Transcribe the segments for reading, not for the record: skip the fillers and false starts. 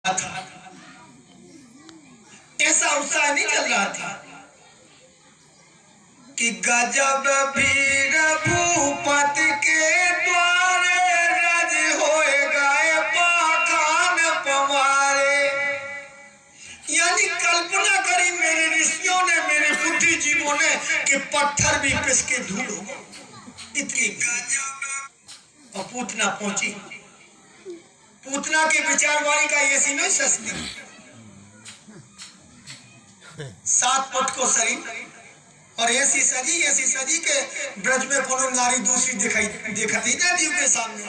था, ऐसा उत्साह नहीं चल रहा था कि गजब भीर भूपति के द्वारे रज होए गए पाखान पवारे। यानी कल्पना करी मेरे ऋषियों ने, मेरे बुद्धिजीवों ने कि पत्थर भी पिस के धूल हो गए। इतनी गजब। और पूतना पहुंची। पूतना के विचारवाणी का ऐसी नहीं सस्ती। 7 फुट को शरीर और ऐसी सजी के ब्रज में कोनो नारी दूसरी दिखाई ना दीव के सामने।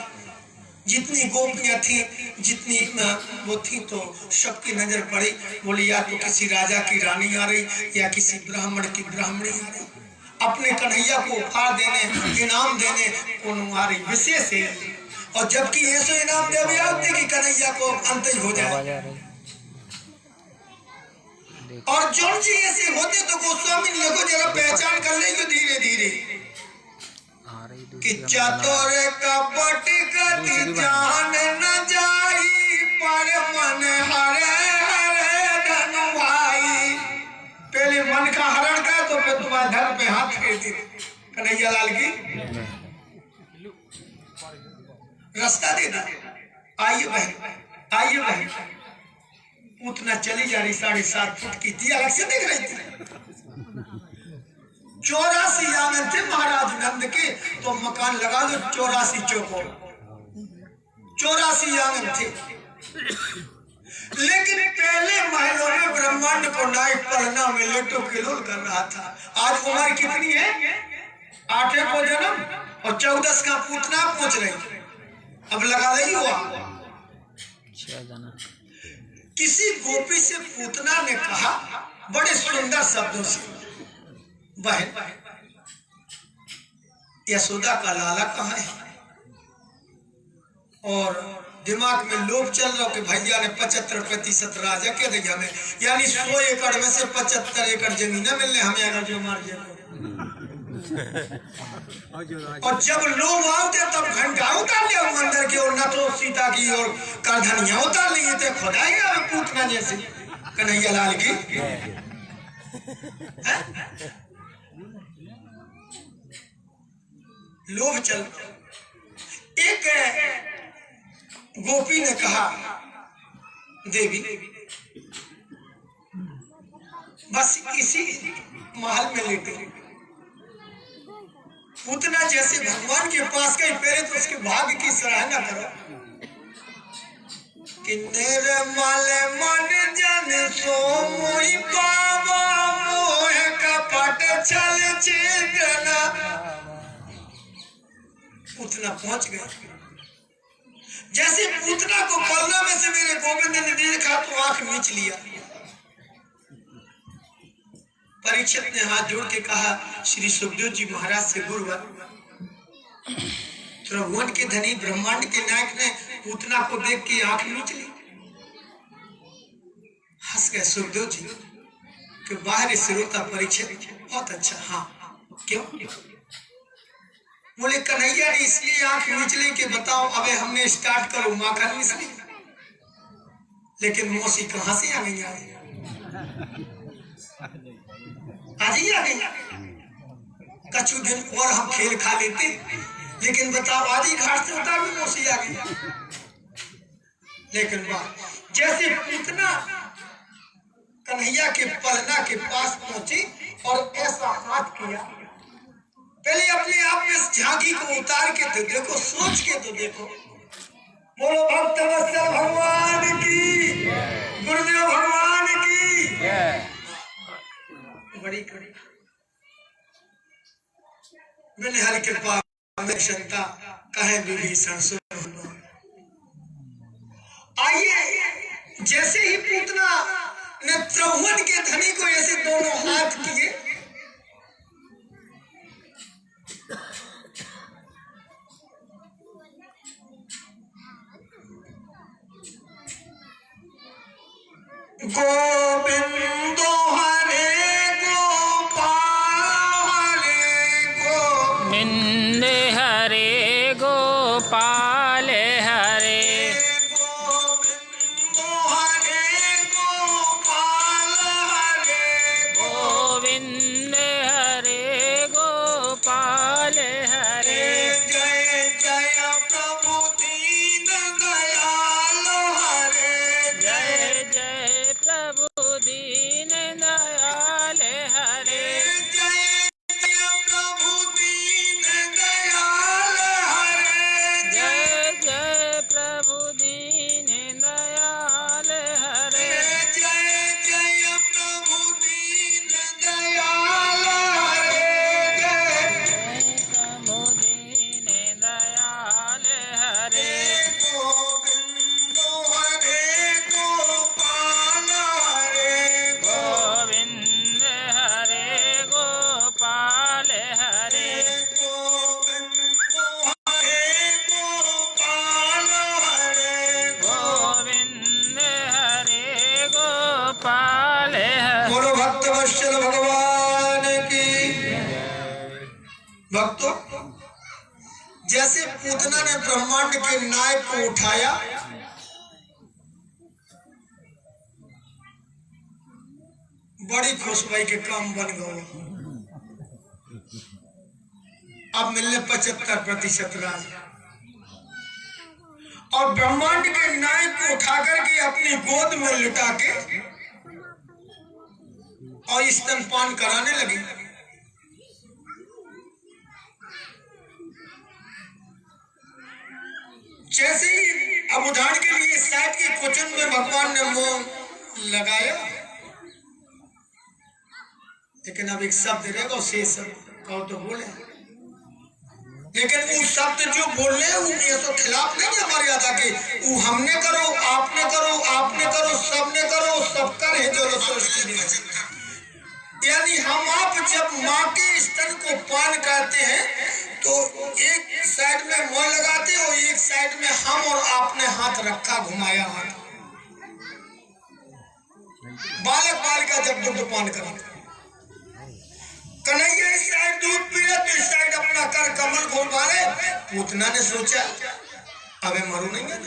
जितनी गोपियां थी, जितनी वो थी, तो सबकी नजर पड़ी। बोली या तो किसी राजा की रानी आ रही या किसी ब्राह्मण की ब्राह्मणी आ रही, अपने कन्हैया को उपहार देने, इनाम देने कोनो आ रही विशेष है। और जबकि ऐसे इनाम दे कि कन्हैया को अंत ही हो जाए। और जो जी ऐसे होते तो गोस्वामी लोगों जरा पहचान कर लेंगे धीरे धीरे कि चतुर कपट गति जान न जाई पर मन हरे हरे धनु भाई। पहले मन का हरण कर तो फिर तुम्हारे धन पे हाथ फेर दे। कन्हैया लाल की रास्ता दे दे। आइए बहन, आइए बहन। उतना चली जा रही 7.5 फुट की थी, अलग से देख रही थी। 84 आंगन थे महाराज नंद के, तो मकान लगा दो 84 चौकोर, 84 आंगन थे। लेकिन पहले महलों में ब्रह्मांड को नायक पलना में लेटो किलोल कर रहा था। आज उम्र कितनी है? 8 को जन्म और 14 का पूतना पहुंच रही। अब लगा रही हुआ। किसी गोपी से पूतना ने कहा बड़े सुंदर शब्दों से, बहन यशोदा का लाला कहाँ है? और दिमाग में लोभ चल रहा कि भैया ने 75% राजा के दिया हमें, यानी 100 एकड़ में से 75 एकड़ जमीन मिलने हमें, अगर जो मार जाए। और जब लोग आते तब घंटा उतार लिया मंदिर की और न तो सीता की और करधनिया उतार ली थे। खुदाई पूतना जैसे कन्हैया लाल की। लोभ चल। एक गोपी ने कहा देवी बस इसी महल में लेटे। पूतना जैसे भगवान के पास गई, पहले तो उसके भाग्य की सराहना करो कि निर्मल मन जन सो मोहि पावा मोह कपट छल छेदना। पूतना पहुंच गए। जैसे पूतना को पलना में से मेरे गोविंद ने देखा तो आंख मीच लिया। परीक्षित ने हाथ जोड़ के कहा श्री सुखदेव जी महाराज से गुरुवर, त्रिभुवन के धनी ब्रह्मांड के नायक ने पूतना को देख के आंख मीच ली। हंस गए सुखदेव जी कि बाहर श्रोता परीक्षित बहुत अच्छा। हाँ क्यों? बोले कन्हैया ने इसलिए आंख मीच ली कि बताओ अबे हमने स्टार्ट करो माँ करनी से, लेकिन मौसी कहां से आ गई? आज ही आ गई। कछु दिन और हम खेल खा लेते, लेकिन बताओ आज ही घाट से उतार भी मौसी आ गई। लेकिन वाह, जैसे पूतना कन्हैया के पलना के पास पहुंची और ऐसा हाथ किया, पहले अपने आप में झांकी को उतार के तो देखो, सोच के तो देखो। बोलो भक्त वत्सल भगवान की, गुरुदेव भगवान की। बड़ी कड़ी मैंने हरि कृपा में क्षमता कहे विभीषण सुनो। आइए, जैसे ही पूतना ने त्रिभुवन के धनी को ऐसे दोनों हाथ किए, गोविंदो हरे गोपाल हरे गोविंद हरे गोपाल हरे गोविंदो हरे वत्सल भगवान की। भक्तों, जैसे पूतना ने ब्रह्मांड के नायक को उठाया, बड़ी खुश भाई के काम बन गए। अब मिलने 75% राज, और ब्रह्मांड के नायक को उठाकर के अपनी गोद में लिटा के और स्तनपान कराने लगी। जैसे ही अब उदाहरण के लिए साइड के कुचन में भगवान ने मुंह लगाया, लेकिन अब एक शब्द रहेगा, उसे शब्द कहो तो बोले, लेकिन वो शब्द जो बोल रहे हैं वो ये तो खिलाफ नहीं है मर्यादा के। वो हमने करो, आपने करो, आपने करो, सबने करो, सब कर है जो सृष्टि ने। यानी हम आप जब माँ के स्तन को पान करते हैं तो एक साइड में मुंह लगाते हो, एक साइड में हम और आपने हाथ रखा, घुमाया हाथ। बालक बालिका जब दुग्ध पान करते, कन्हैया इस साइड दूध पी रहे तो इस साइड अपना कर कमल घूमा रहे। पूतना ने सोचा अबे मरू नहीं है।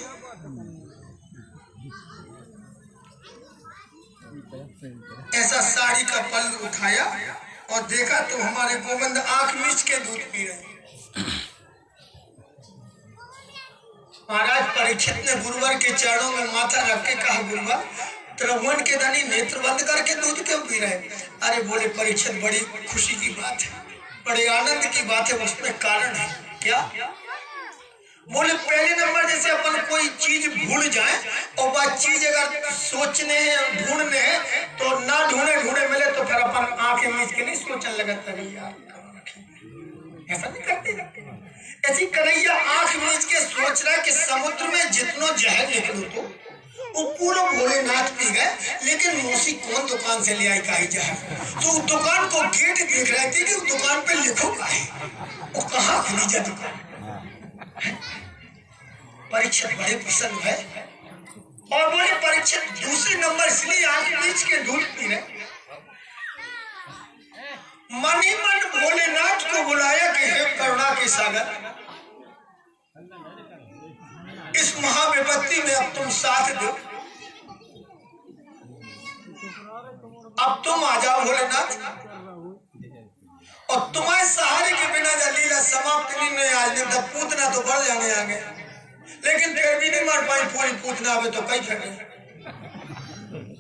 ऐसा साड़ी का पल उठाया और देखा तो हमारे गोविंद आंख मीच के दूध पी रहे। महाराज परीक्षित ने गुरुवर के चरणों में माथा रख के कहा, गुरुवर त्रिभुवन के धनी नेत्र बंद करके दूध क्यों पी रहे? अरे बोले परीक्षित, बड़ी खुशी की बात है, बड़े आनंद की बात है, उसमें कारण है। क्या? बोले पहले नंबर, जैसे अपन कोई चीज भूल जाए और वह चीज अगर सोचने हैं, ढूंढने हैं, तो ना ढूंढे ढूंढे मिले तो फिर अपन आंखें मीच के नहीं सोचने लगता है यार, ऐसा नहीं करते। ऐसी कन्हैया आंख मीच के सोच रहा है कि समुद्र में जितना जहर निकलो तो वो पूरा भोलेनाथ पी गए, लेकिन मौसी कौन दुकान से ले आई काई जहर? तो दुकान को गेट देख रहे थे कि उस दुकान पे लिखो काहे, वो कहाँ खुली जा दुकान। परीक्षित बड़े प्रसन्न है और बोले परीक्षित दूसरे नंबर इसलिए आंख मीच के दूध पी रहे। मन ही मन भोलेनाथ को बुलाया कि हे करुणा के सागर, इस महाविपत्ति में अब तुम साथ दो, अब तुम आ जाओ भोलेनाथ, और तुम्हारे सहारे के बिना लीला समाप्त नहीं आज नहीं। तब पूतना तो बढ़ जाने आगे, लेकिन फिर भी नहीं मार पाई पूरी पूतना में तो कई फेंके।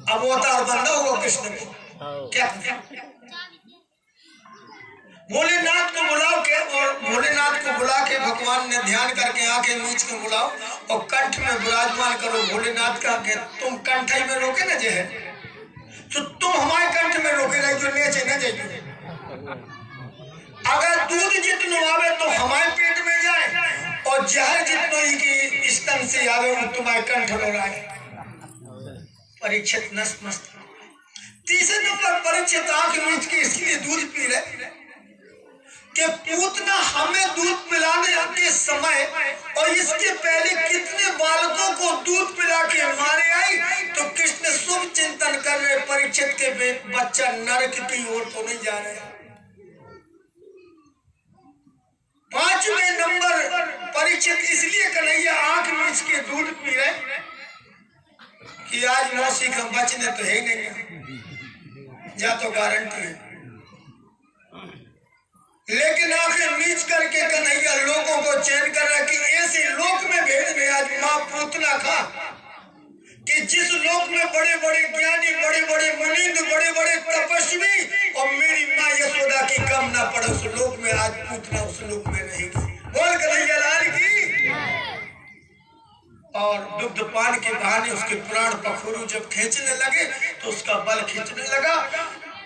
अब वो अवतार बंदा होगा कृष्ण को क्या? भोलेनाथ को बुलाओ के, और भोलेनाथ को बुला के भगवान ने ध्यान करके आंखें मीच के बुलाओ और कंठ में विराजमान करो भोलेनाथ का के तुम कंठाई में रोके न जे है, तो तुम हमारे कंठ में रोके रहे जो नीचे न जाइए। अगर दूध जितनो आवे तो हमारे पेट में जाए और जहर जितनो ही की स्तन से आवे वो तुम्हारे कंठ में आए। परीक्षित नस्त। तीसरे नंबर परीक्षित आंख मीच के इसलिए दूध पी रहे कि पूतना हमें दूध पिलाने के समय और इसके पहले कितने बालकों को दूध पिला के मारे आई, तो कृष्ण शुभ चिंतन कर रहे परीक्षित के बच्चा नरक की ओर तो नहीं जा रहे। पांचवें नंबर परीक्षित इसलिए कन्हैया आंख मीच के दूध पी रहे कि आज मौसी का बचने तो है नहीं, जा तो गारंटी है। लेकिन आंखें मीच करके कन्हैया लोगों को चैन कर रहा कि ऐसे लोक में भेद में आज माँ पूतना खा कि जिस लोक में बड़े बड़े ज्ञानी, बड़े बड़े मुनींद, बड़े बड़े तपस्वी और मेरी माँ यशोदा की कम ना पड़े, उस लोक में आज पूतना उस लोक में रहेगी। बोल कन्हैया लाल की। और दुग्ध पान के बहाने उसके प्राण पखोरू जब खींचने लगे तो उसका बल खींचने लगा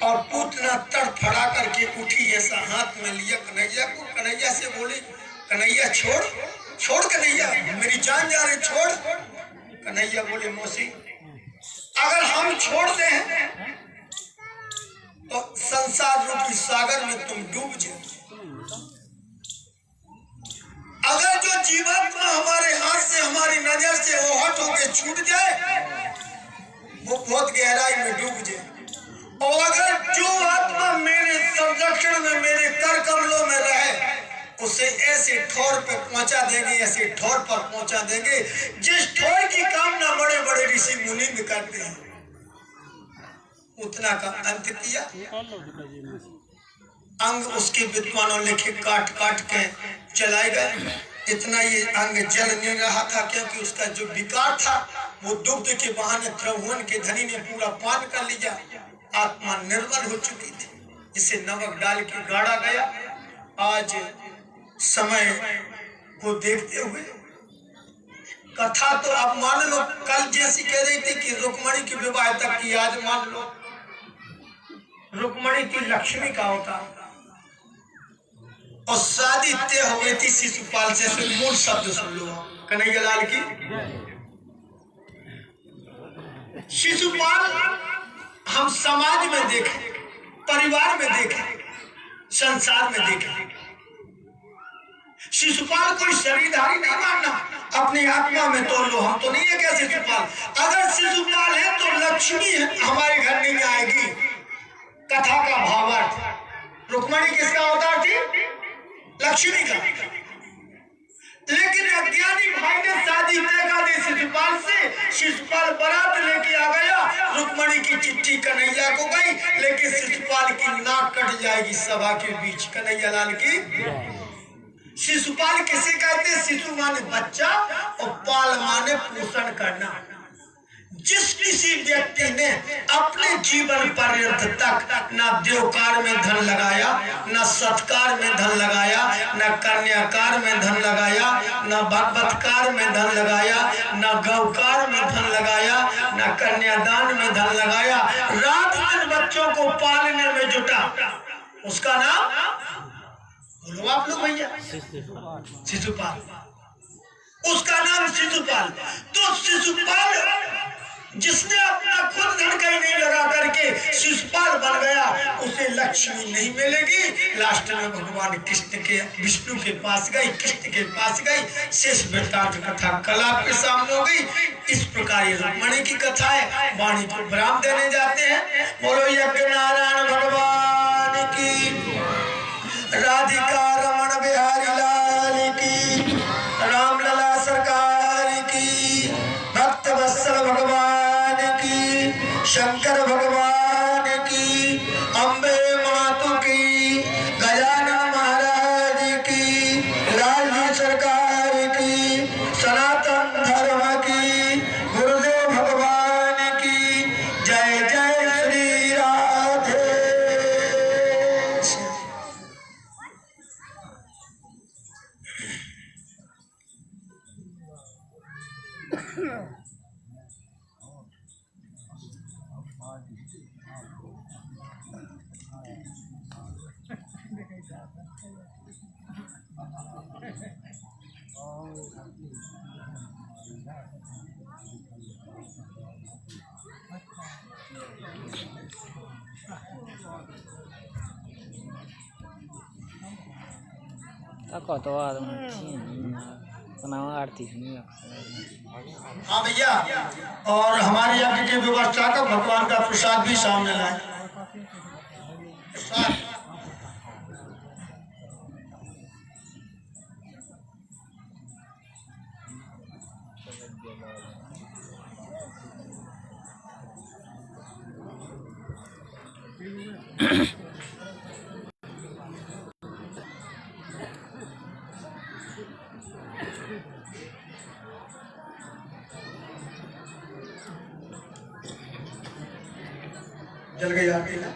और पूतना तड़फड़ा करके उठी, ऐसा हाथ में लिया कन्हैया को। कन्हैया से बोली, कन्हैया छोड़ छोड़, कन्हैया मेरी जान जा रही, छोड़। कन्हैया बोले मौसी अगर हम छोड़ते हैं तो संसार रूपी सागर में तुम डूब जाओ। अगर जो जीवात्मा हमारे हाथ से, हमारी नजर से ओहट होकर छूट जाए वो बहुत गहराई में डूब जाए, और अगर जो आत्मा मेरे संरक्षण में, मेरे कर कमलों में रहे, उसे ऐसे ठौर पे पहुंचा देंगे, ऐसे ठौर पर पहुंचा देंगे जिस ठौर की कामना बड़े बड़े ऋषि मुनि में करते हैं। उतना का अंत किया, अंग उसके विद्वानों लिखे काट काट के चलाए गए। इतना ये अंग जल नहीं रहा था, क्योंकि उसका जो विकार था वो दुग्ध के बहाने त्रिभुवन के धनी ने पूरा पान कर लिया। आत्मा निर्मल हो चुकी थी, इसे नमक डाल के गाड़ा गया। आज समय को देखते हुए कथा तो आप मान लो, कल जैसी कह रही थी कि रुक्मणी की विवाह तक की, आज मान लो रुक्मणी की लक्ष्मी का होता और शादी तय हो गई थी शिशुपाल से। मूल शब्द सुन लो, कन्हैया लाल की। शिशुपाल हम समाज में देखें, परिवार में देखें, संसार में देखें, शिशुपाल कोई शरीरधारी नहीं मानना, अपनी आत्मा में तोड़ लो। हम तो नहीं है क्या शिशुपाल? अगर शिशुपाल है तो लक्ष्मी हमारे घर नहीं आएगी। कथा का भावार्थ, रुक्मणी किसका अवतार थी? लक्ष्मी का। लेकिन अज्ञानी भाई ने शादी तय कर दी शिशुपाल से। शिशुपाल बारात लेके आ गया, रुक्मणी की चिट्ठी कन्हैया को गई, लेकिन शिशुपाल की नाक कट जाएगी सभा के बीच। कन्हैया लाल की। शिशुपाल किसे कहते हैं? शिशु माने बच्चा और पाल माने पोषण करना। जिस किसी व्यक्ति ने अपने जीवन पर्यंत तक न देवकार में धन लगाया, न सत्कार में धन लगाया, न कन्याकार में धन लगाया, न भगवतकार में धन लगाया, न गौकार में धन लगाया, न कन्यादान में धन लगाया, रात दिन बच्चों को पालने में जुटा, उसका नाम बोलो आप लोग भैया, शिशुपाल। उसका नाम शिशुपाल। तो शिशुपाल जिसने अपना खुद धन कहीं नहीं लगा करके शिशुपाल बन गया, उसे लक्ष्मी नहीं मिलेगी। लास्ट में भगवान कृष्ण के, विष्णु के पास गई, कृष्ण के पास गई। शेष वृत्तांत कथा कल आपके सामने हो गई। इस प्रकार ये रुक्मणी की कथा है। वाणी को विराम देने जाते हैं। बोलो यज्ञ नारायण भगवान की, राधिका रमण बिहारी लाल की, रामलला सरकार की, भक्त वत्सल भगवान की, शंकर भगवान की, अम्बे मातु की, गजानन महाराज की, लालजी सरकार की, सनातन धर्म की, गुरुदेव भगवान की जय जय श्री राधे। तो आरती। हाँ भैया, और हमारे यज्ञ की व्यवस्था का भगवान का प्रसाद भी सामने लाए। जल गई आरती ना।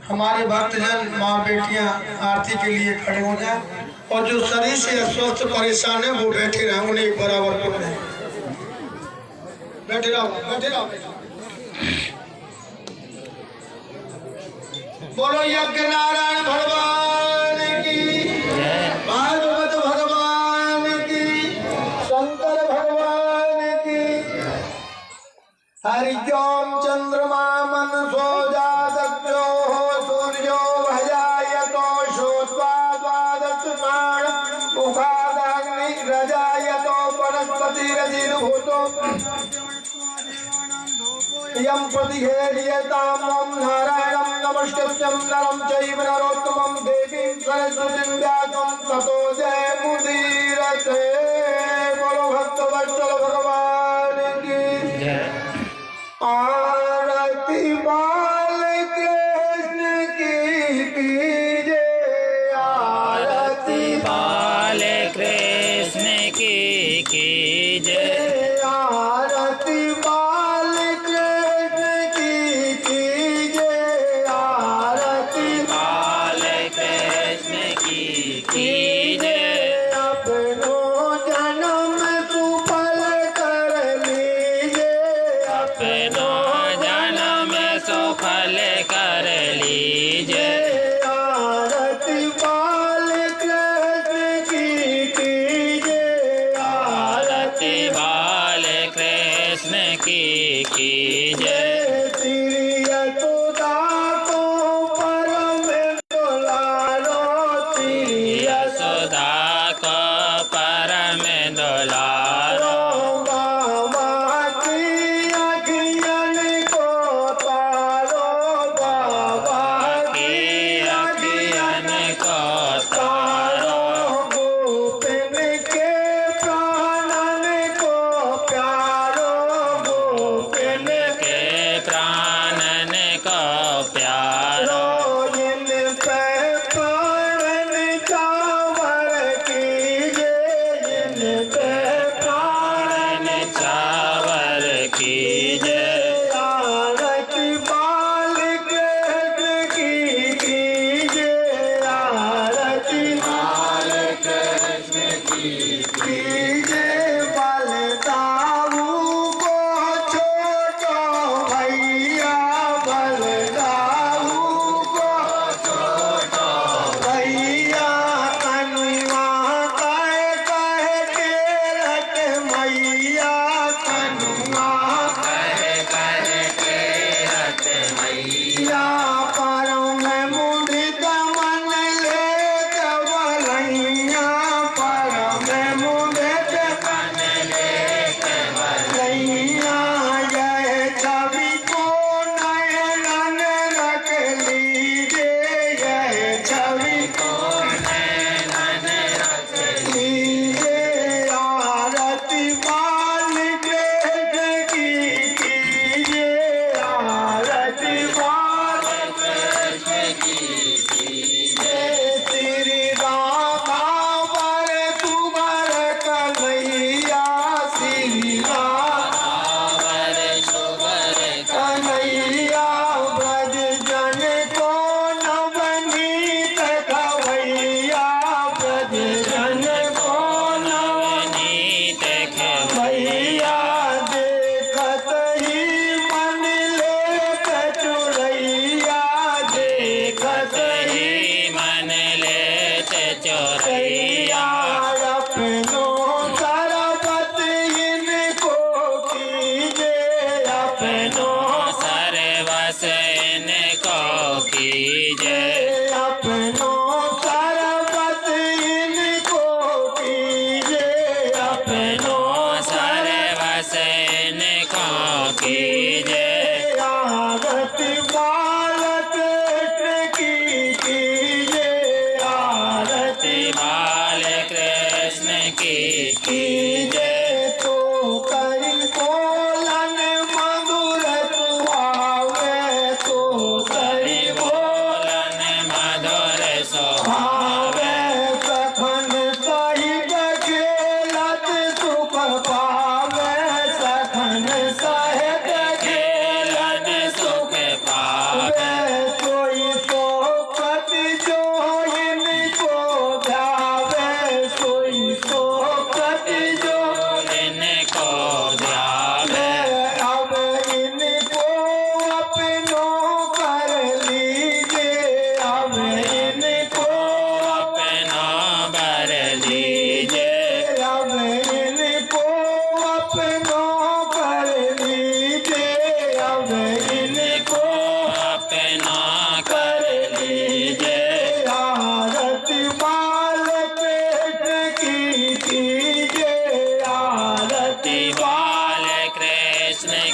हमारे भक्तजन माँ बेटियां आरती के लिए खड़े हो जाए, और जो शरीर से अस्वस्थ परेशान है वो बैठे रहे, उन्हें बराबर पकड़े। बैठे रहो, बैठे रहो। बोलो यज्ञ नारायण भगवान की, भागवत भगवान की, शंकर भगवान की। हरिओम चंद्रमा मनसो जातज्ञो सूर्यो भजायतो श्रोत्वा द्वादशमाण मुखादग्नि रजायतो वनस्पतिरधिर्भूतो यं प्रतिघेर्यतां नारायणं नमस्कृत्यं नरं चैव नरोत्तमं देवीं सरस्वतीं व्यासं ततो जयमुदीरते। बोलो भक्तवत्सल भगवान की जय। आरती बाल कृष्ण की कीजिए, आरती बाल कृष्ण की कीजिए, आरती बाल कृष्ण की कीजिए, आरती बाल कृष्ण की कीजिए। अपनो जन्म सुफल कर लीजिए, अपनो जन्म सफल कर लीजिए। आरती बाल कृष्ण की कीजिए, आरती बाल कृष्ण की कीजिए। श्री यशोदा को परम दुलारो, श्री यशोदा को परम दुलारो, बाबा की अखियन को तारो, बाबा की अखियन को तारो, गोपिन के प्राणन को प्यारो, गोपिन के प्राणन को प्यारो। जिन पे प्राण चावर कीजिए, जिन पे प्राण चावर कीजिए। आरती बाल कृष्ण की कीजिए, आरती बाल कृष्ण की कीजिए। बलदाऊ को छोटो भैया, बलदाऊ को छोटो भैया, कनुआ कह कह के रट मैया, कनुआ या पारों में मुंडित मन ले कवलैया, पारों में मुंडित मन ले कवलैया, यह छवि को नयन रख लीजिए, यह छवि को नयन रख लीजिए। आरती बाल कृष्ण की कीजिए, आरती बाल कृष्ण की कीजिए। श्री राधा वर तुवर कन्हैया, श्री राधा कन्हैया, ब्रज जन को नवनीत खवैया, ब्रज जन को नवनीत भैया, देखत ही मन लेत चुरैया, देखत ही मन लेत चोरैया। अपनो सरबत इनको कीजिए, अपनो सर्वस इनको कीजिए। अपनो सरबत इनको कीजिए, अपनो सर्वस इनको कीजिए। आरती बाल कृष्ण की कीजिए, आरती बाल कृष्ण की कीजिए। तो करी बोलन मधुर सुहावे, तो करी बोलन मधुर भावे, सखन सहित खेलत सुख पावे, सखन सहित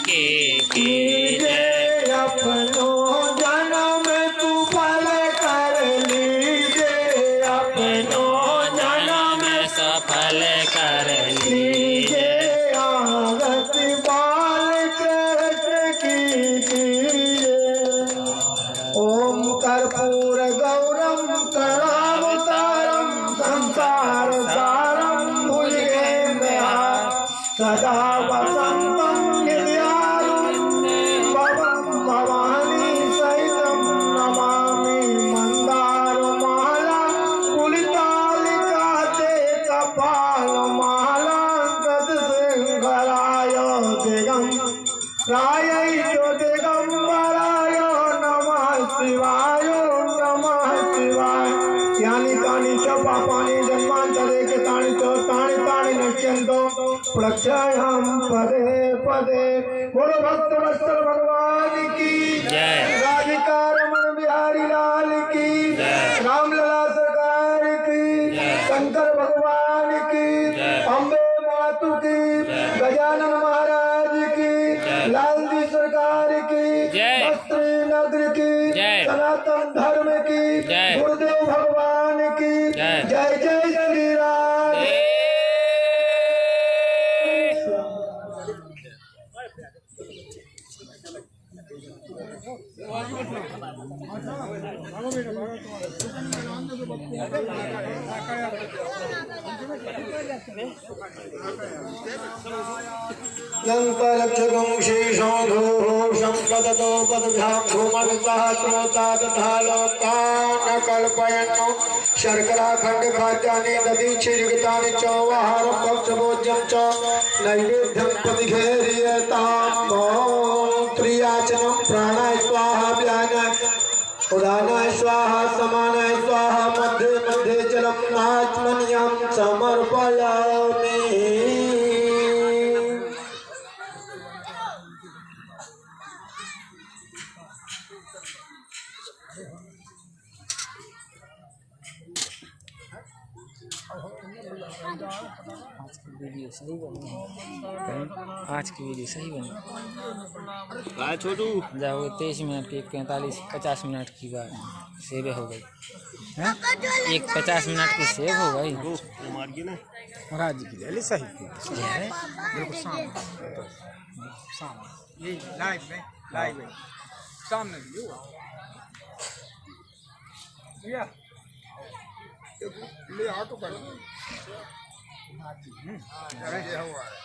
की जय। अपनो जन्म तू फल कर लीजे, अपनो जन्म सफल कर लीजे। आरती बाल कृष्ण की कीजिए। ओम कर्पूर गौरम करुणावतारम संसार सारम भुजगेन्द्र सदा वसंतम हृदयारुणं भवानी सहितं नमामि। मंदारमाला पुलितालिका ते कपालमाला तत्सिंहराय दिगंबराय दिगंबराय नमः शिवाय नमः शिवाय। यानि कानि च पापानि जन्मान्तरे कृतानि च तानि तानि नश्यन्तो प्रक्षयं पदे पदे। बोलो भक्त वत्सल भगवान की जय। राधिका रमण बिहारी लाल की जय। रामलला सरकार की जय। शंकर भगवान की जय। अम्बे मातु की जय। गजानन महाराज की जय। लाल जी सरकार की जय। बस्ती नगर की जय। सनातन धर्म की जय। गुरुदेव भगवान की जय। जय जय श्री राम। लंकरक्षकं शेषाधोः संपदतो पदभ्यां भूमवितः श्रोता तथा लोकान् कल्पयन्। शर्कराखण्ड खाद्यानि दधीक्षीर्घृतानि च आहारं भक्षभोज्यं च नैवेद्यं प्रतिघेर्यताम्। त्रियाचनं प्राणाय स्वाहा व्यानाय उदानाय स्वाहा समानाय स्वाहा मध्ये मध्ये जलं नाचमनीयं समर्पयामि। वीडियो सही बनी। आज की वीडियो सही बनी। छोटू जाओ 23 मिनट की 45-50 मिनट की बात सेव हो गई है। एक 50 मिनट की सेव हो गई। महाराज जी की ले सही है। बिल्कुल सामने ये लाइव में सामने वीडियो भैया ले ऑटो कर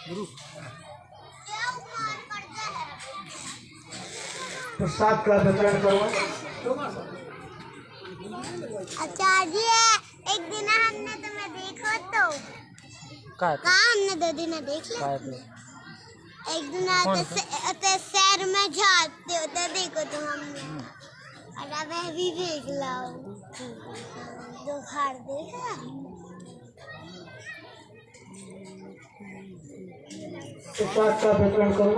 गुरु प्रसाद का वितरण करो। आचार्य एक दिन हमने तुम्हें देखो तो का कहा हमने 2 दिन देख लिया। एक दिन आते शहर में जाते होते देखो तो हमने और अब भी देख लाओ दो हार देखा। प्रसाद का वितरण करो।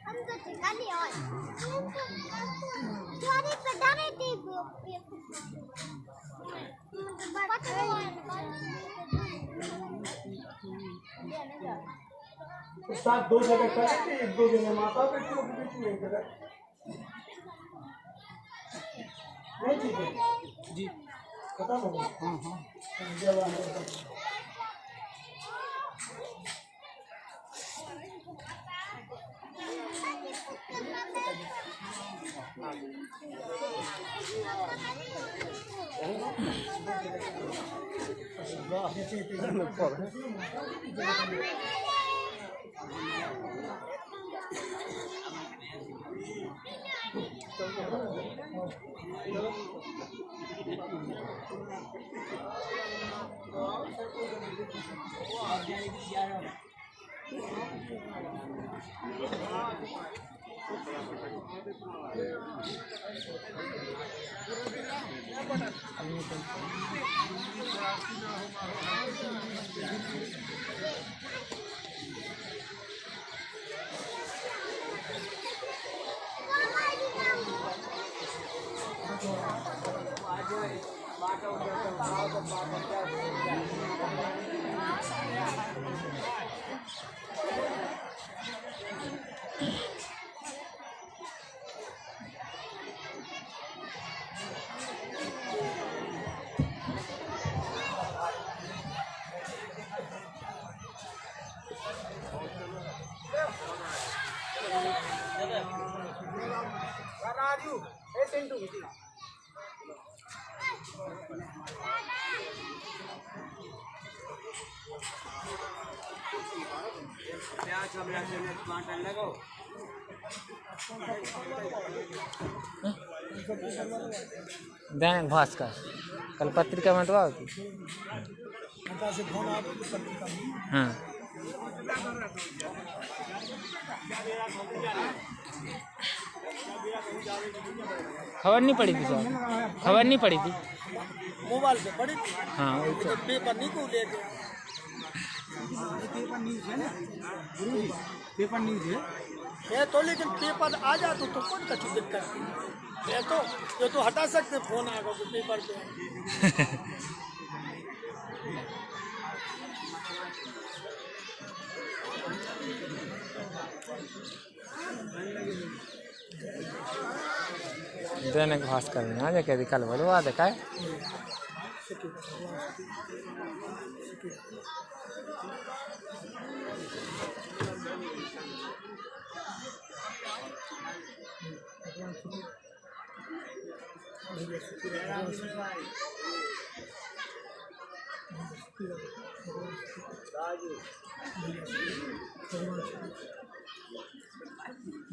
हम तो चला लिया और जोरी पे डाले थे प्रसाद 2 जगह करेंगे, 1-2 दिन माता बेटियों के बीच में जगह नहीं ठीक है जी खत्म हो गया। हाँ हाँ दैनिक भास्कर कल पत्रिका में तो होती। हाँ खबर नहीं पड़ी थी सर, खबर नहीं पड़ी थी, मोबाइल पे पड़ी थी। हाँ वही तो। पेपर नहीं को लेके पेपर न्यूज़ है ना गुरुजी, पेपर न्यूज़ है तो, लेकिन पेपर आ जाता तो कौन कछु दिक्कत है तो ये तो हटा सकते फोन आएगा तो पेपर पे। दैनिक भास्कर में आ जाके कल बोलवा देखा है।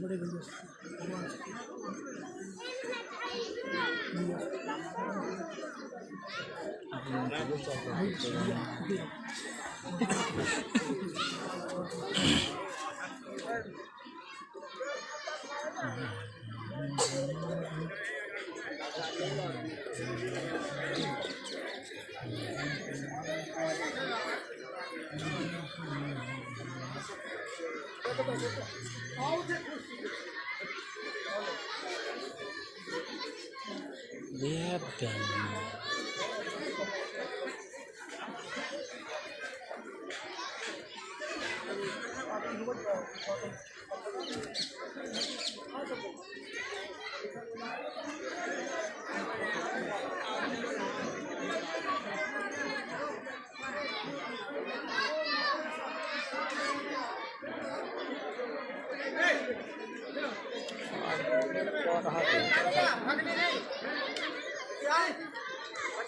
बड़े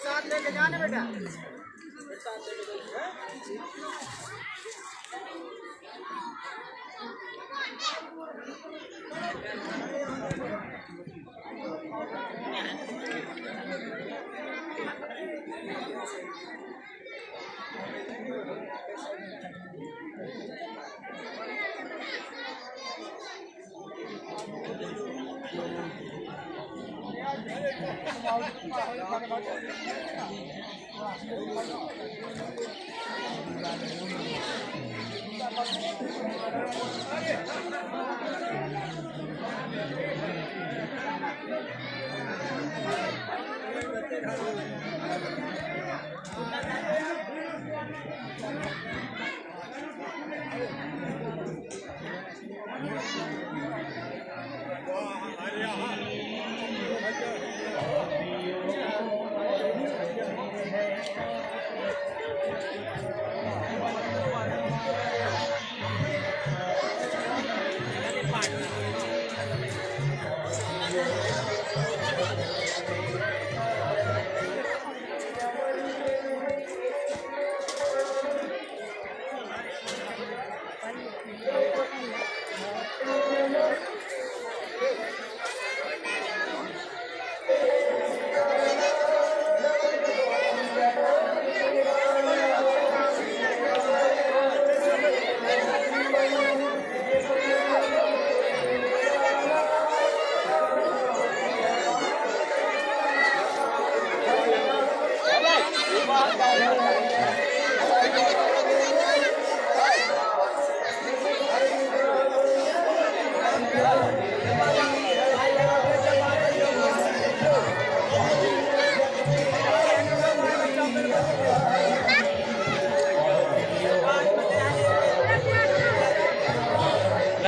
साथ लेके जाने बेटा।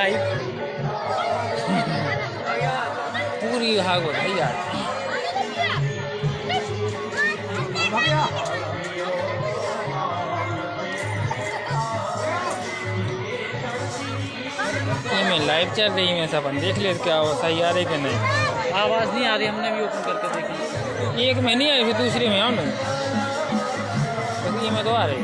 लाइव पूरी भाग हो रही यार। में लाइव चल रही है सब देख ले क्या हो सही आ रही कि नहीं। आवाज़ नहीं आ रही, हमने भी ओपन करके देखी। एक में नहीं आई फिर दूसरी में आओ ना, में तो आ रही।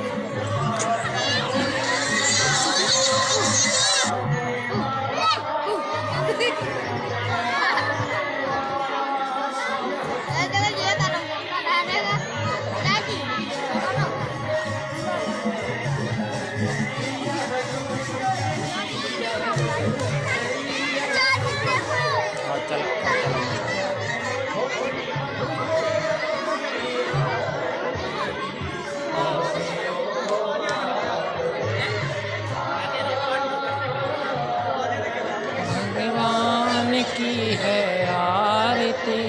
भगवान की है आरती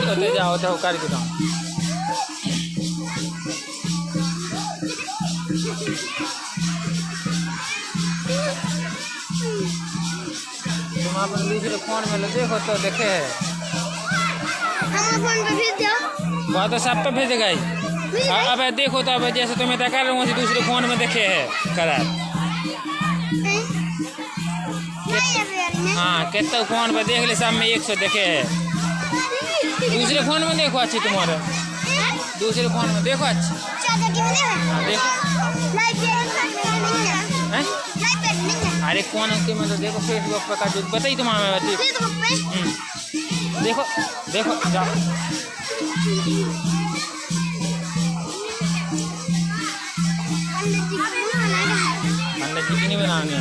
होते जाओ तो कर के दाओ तुम अपन दूसरे फोन में देखो तो देखे है फोन पे भेज दो वह तो सब पे भेजेगा ही। अब देखो तो अब जैसे तुम्हें तो कर रहा हूँ दूसरे फोन में देखे है करार। हाँ कितना फोन पर देख ले सब में 100 देखे है। दूसरे फोन में देखो अच्छी तुम्हारे दूसरे फोन में देखो अच्छी देखो अरे कौन के में तो देखो फेसबुक पर का जो बताई तुम्हारे देखो देखो जाओ अंडा चिकनी बनाने